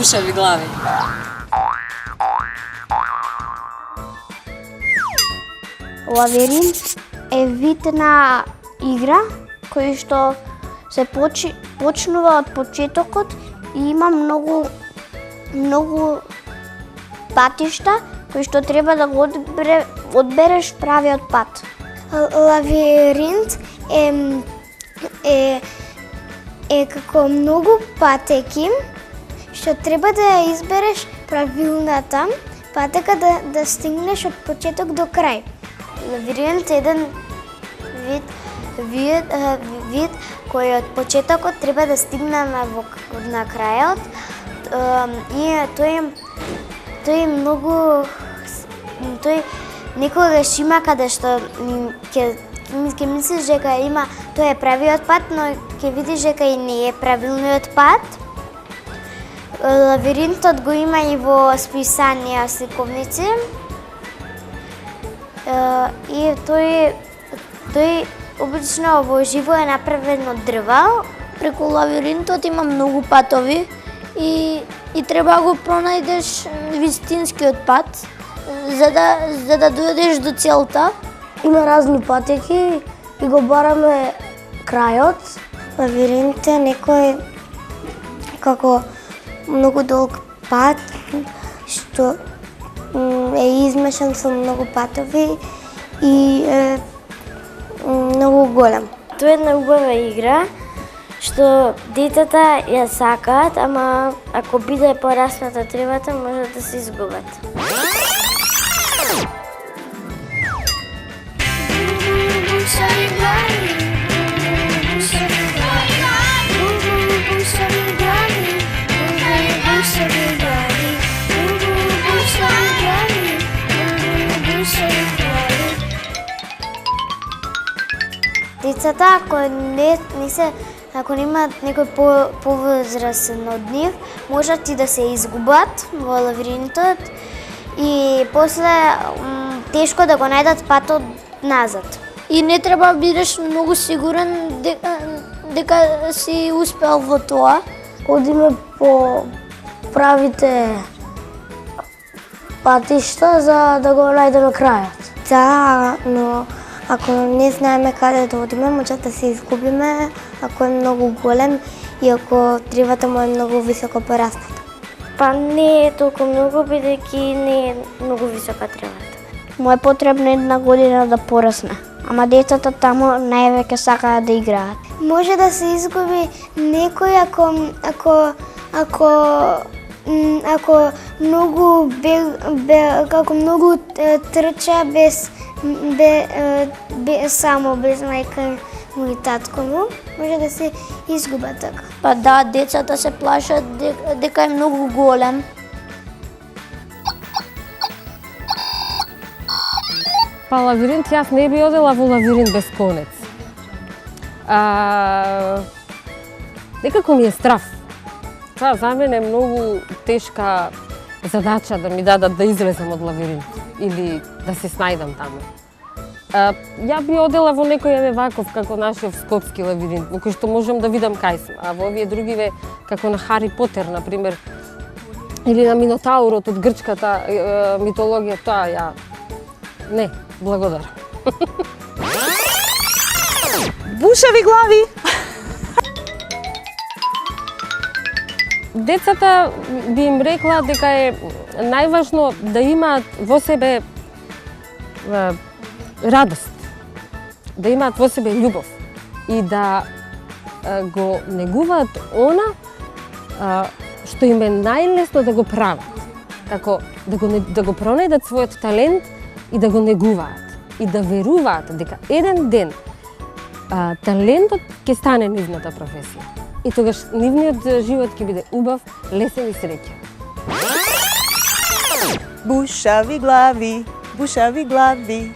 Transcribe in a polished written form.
Бушави глави. Лавиринт е вид на игра кој што се почнува од почетокот и има многу патишта кои што треба да го одбереш правиот пат. Лавиринт е како многу патеки што треба да ја избереш правилната патека да стигнеш од почеток до крај. Лавиринт е еден вид кој од почетокот треба да стигне на крајот и тој некогаш има каде што ќе мислиш дека има тој е правиот пат, но ќе видиш дека и не е правилниот пат. Лавиринтот го има и во списанија сликовници. И тој обично во живо е направен од дрва. Преку лавиринтот има многу патови и треба да го пронајдеш вистинскиот пат за да дојдеш до целта. Има разни патеки и го бараме крајот. Лавиринт е некој како многу долг пат што е измешан со многу патови и е многу голем. Тоа е една убава игра што детата ја сакаат, ама ако биде порасната требата може да се изгубат. Децата, ако немаат некој повозрасен од нив, можат и да се изгубат во лавиринтот и после тешко да го најдат патот назад. И не треба да бидеш многу сигурен дека си успел во тоа. Одиме по правите патишта за да го најдеме крајот. Да, но ако не знаеме каде да одиме, може да се изгубиме, ако е многу голем и ако тревата му е многу високо порасната. Па не е толку многу, бидејќи не е многу висока тревата. Му е потребна една година да порасне, ама децата таму највеќе сакаат да играат. Може да се изгуби некој ако многу трча само без мајка му и татко му, може да се изгуба така. Па да, децата се плашат дека е многу голем. Па лавиринт, јас не би одела во лавиринт без конец. Некако ми е страв. Тоа за мене е многу тешка задача да ми дадат да излезам од лавиринт или да се снајдам таму. Ја би одела во некој ваков како нашиот скопски лавиринт, во кој што можам да видам кај сум, а во овие другиве како на Хари Потер, например, или на Минотаурот од грчката митологија, тоа ја не, благодарам. Бушави глави. Децата би им рекла дека е најважно да имаат во себе радост, да имаат во себе љубов и да го негуваат она што им е најлесно да го прават. Како да го пронајдат својот талент и да го негуваат и да веруваат дека еден ден талентот ќе стане нивната професија. И тогаш нивниот живот ќе биде убав, лесен и среќен. Бушави глави, бушави глави.